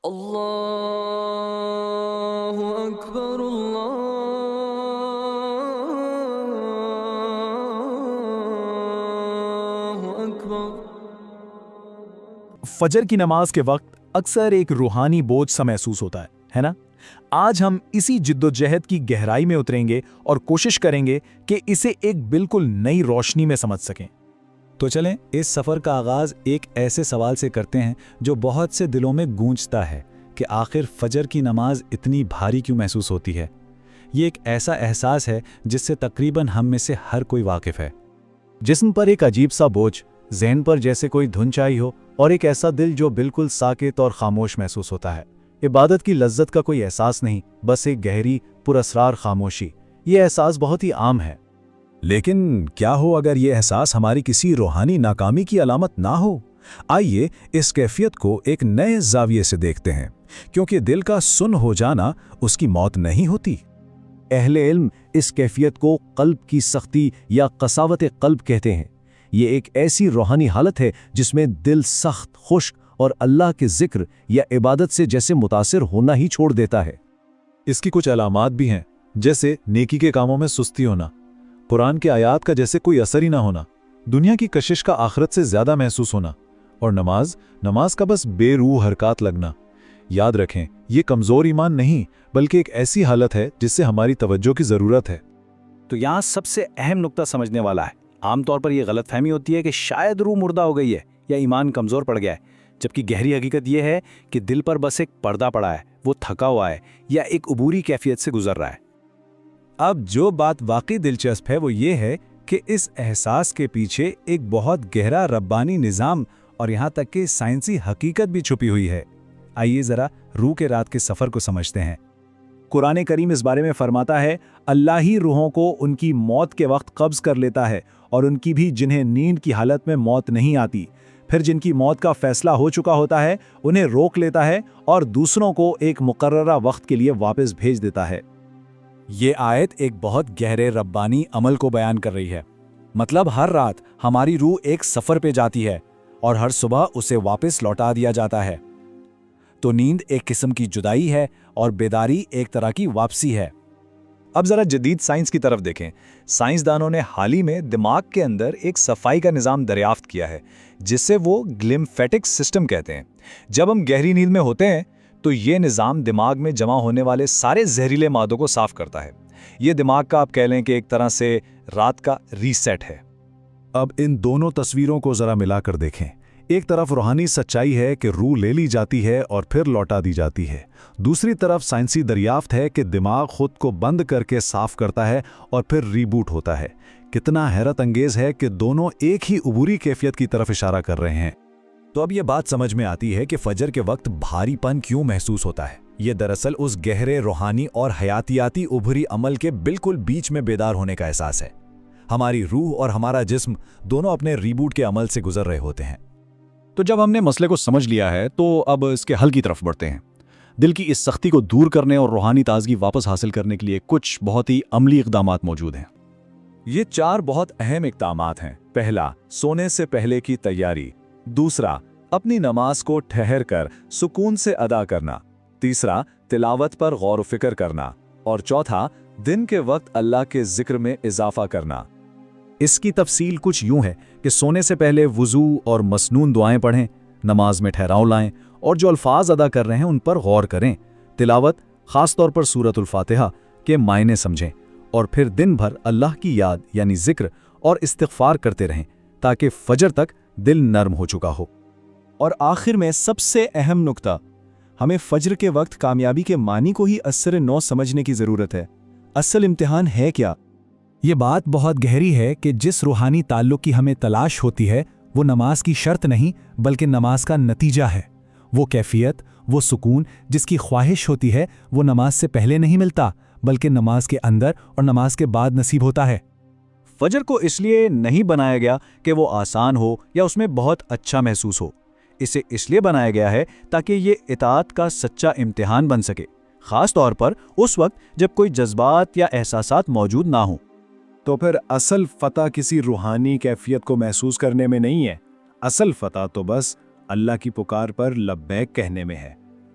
اللہ اکبر اللہ اکبر۔ فجر کی نماز کے وقت اکثر ایک روحانی بوجھ سا محسوس ہوتا ہے نا؟ آج ہم اسی جدوجہد کی گہرائی میں اتریں گے اور کوشش کریں گے کہ اسے ایک بالکل نئی روشنی میں سمجھ سکیں۔ تو چلیں اس سفر کا آغاز ایک ایسے سوال سے کرتے ہیں جو بہت سے دلوں میں گونجتا ہے کہ آخر فجر کی نماز اتنی بھاری کیوں محسوس ہوتی ہے؟ یہ ایک ایسا احساس ہے جس سے تقریباً ہم میں سے ہر کوئی واقف ہے۔ جسم پر ایک عجیب سا بوجھ، ذہن پر جیسے کوئی دھن چھائی ہو، اور ایک ایسا دل جو بالکل ساکت اور خاموش محسوس ہوتا ہے۔ عبادت کی لذت کا کوئی احساس نہیں، بس ایک گہری پراسرار خاموشی۔ یہ احساس بہت ہی عام ہے۔ لیکن کیا ہو اگر یہ احساس ہماری کسی روحانی ناکامی کی علامت نہ ہو؟ آئیے اس کیفیت کو ایک نئے زاویے سے دیکھتے ہیں، کیونکہ دل کا سن ہو جانا اس کی موت نہیں ہوتی۔ اہل علم اس کیفیت کو قلب کی سختی یا قساوت قلب کہتے ہیں۔ یہ ایک ایسی روحانی حالت ہے جس میں دل سخت، خشک اور اللہ کے ذکر یا عبادت سے جیسے متاثر ہونا ہی چھوڑ دیتا ہے۔ اس کی کچھ علامات بھی ہیں، جیسے نیکی کے کاموں میں سستی ہونا، قرآن کے آیات کا جیسے کوئی اثر ہی نہ ہونا، دنیا کی کشش کا آخرت سے زیادہ محسوس ہونا، اور نماز کا بس بے روح حرکات لگنا۔ یاد رکھیں، یہ کمزور ایمان نہیں، بلکہ ایک ایسی حالت ہے جس سے ہماری توجہ کی ضرورت ہے۔ تو یہاں سب سے اہم نقطہ سمجھنے والا ہے۔ عام طور پر یہ غلط فہمی ہوتی ہے کہ شاید روح مردہ ہو گئی ہے یا ایمان کمزور پڑ گیا ہے، جبکہ گہری حقیقت یہ ہے کہ دل پر بس ایک پردہ پڑا ہے، وہ تھکا ہوا ہے یا ایک عبوری کیفیت سے گزر رہا ہے۔ اب جو بات واقعی دلچسپ ہے وہ یہ ہے کہ اس احساس کے پیچھے ایک بہت گہرا ربانی نظام اور یہاں تک کہ سائنسی حقیقت بھی چھپی ہوئی ہے۔ آئیے ذرا روح کے رات کے سفر کو سمجھتے ہیں۔ قرآن کریم اس بارے میں فرماتا ہے، اللہ ہی روحوں کو ان کی موت کے وقت قبض کر لیتا ہے، اور ان کی بھی جنہیں نیند کی حالت میں موت نہیں آتی، پھر جن کی موت کا فیصلہ ہو چکا ہوتا ہے انہیں روک لیتا ہے اور دوسروں کو ایک مقررہ وقت کے لیے واپس بھیج دیتا ہے۔ یہ آیت ایک بہت گہرے ربانی عمل کو بیان کر رہی ہے۔ مطلب ہر رات ہماری روح ایک سفر پہ جاتی ہے اور ہر صبح اسے واپس لوٹا دیا جاتا ہے۔ تو نیند ایک قسم کی جدائی ہے اور بیداری ایک طرح کی واپسی ہے۔ اب ذرا جدید سائنس کی طرف دیکھیں۔ سائنسدانوں نے حال ہی میں دماغ کے اندر ایک صفائی کا نظام دریافت کیا ہے، جسے وہ گلمفیٹک سسٹم کہتے ہیں۔ جب ہم گہری نیند میں ہوتے ہیں تو یہ نظام دماغ میں جمع ہونے والے سارے زہریلے مادوں کو صاف کرتا ہے۔ یہ دماغ کا آپ کہہ لیں کہ ایک طرح سے رات کا ریسیٹ ہے۔ اب ان دونوں تصویروں کو ذرا ملا کر دیکھیں۔ ایک طرف روحانی سچائی ہے کہ روح لے لی جاتی ہے اور پھر لوٹا دی جاتی ہے، دوسری طرف سائنسی دریافت ہے کہ دماغ خود کو بند کر کے صاف کرتا ہے اور پھر ریبوٹ ہوتا ہے۔ کتنا حیرت انگیز ہے کہ دونوں ایک ہی عبوری کیفیت کی طرف اشارہ کر رہے ہیں۔ تو اب یہ بات سمجھ میں آتی ہے کہ فجر کے وقت بھاری پن کیوں محسوس ہوتا ہے۔ یہ دراصل اس گہرے روحانی اور حیاتیاتی عبوری عمل کے بالکل بیچ میں بیدار ہونے کا احساس ہے۔ ہماری روح اور ہمارا جسم دونوں اپنے ریبوٹ کے عمل سے گزر رہے ہوتے ہیں۔ تو جب ہم نے مسئلے کو سمجھ لیا ہے تو اب اس کے حل کی طرف بڑھتے ہیں۔ دل کی اس سختی کو دور کرنے اور روحانی تازگی واپس حاصل کرنے کے لیے کچھ بہت ہی عملی اقدامات موجود ہیں۔ یہ 4 بہت اہم اقدامات ہیں۔ پہلا، سونے سے پہلے کی تیاری۔ دوسرا، اپنی نماز کو ٹھہر کر سکون سے ادا کرنا۔ تیسرا، تلاوت پر غور و فکر کرنا۔ اور چوتھا، دن کے وقت اللہ کے ذکر میں اضافہ کرنا۔ اس کی تفصیل کچھ یوں ہے کہ سونے سے پہلے وضو اور مسنون دعائیں پڑھیں، نماز میں ٹھہراؤ لائیں اور جو الفاظ ادا کر رہے ہیں ان پر غور کریں۔ تلاوت، خاص طور پر سورۃ الفاتحہ کے معنی سمجھیں، اور پھر دن بھر اللہ کی یاد یعنی ذکر اور استغفار کرتے رہیں تاکہ فجر تک دل نرم ہو چکا ہو۔ اور آخر میں سب سے اہم نقطہ، ہمیں فجر کے وقت کامیابی کے معنی کو ہی اثر نو سمجھنے کی ضرورت ہے۔ اصل امتحان ہے کیا؟ یہ بات بہت گہری ہے کہ جس روحانی تعلق کی ہمیں تلاش ہوتی ہے وہ نماز کی شرط نہیں بلکہ نماز کا نتیجہ ہے۔ وہ کیفیت، وہ سکون جس کی خواہش ہوتی ہے وہ نماز سے پہلے نہیں ملتا بلکہ نماز کے اندر اور نماز کے بعد نصیب ہوتا ہے۔ فجر کو اس لیے نہیں بنایا گیا کہ وہ آسان ہو یا اس میں بہت اچھا محسوس ہو، اسے اس لیے بنایا گیا ہے تاکہ یہ اطاعت کا سچا امتحان بن سکے، خاص طور پر اس وقت جب کوئی جذبات یا احساسات موجود نہ ہوں۔ تو پھر اصل فتح کسی روحانی کیفیت کو محسوس کرنے میں نہیں ہے، اصل فتح تو بس اللہ کی پکار پر لبیک کہنے میں ہے۔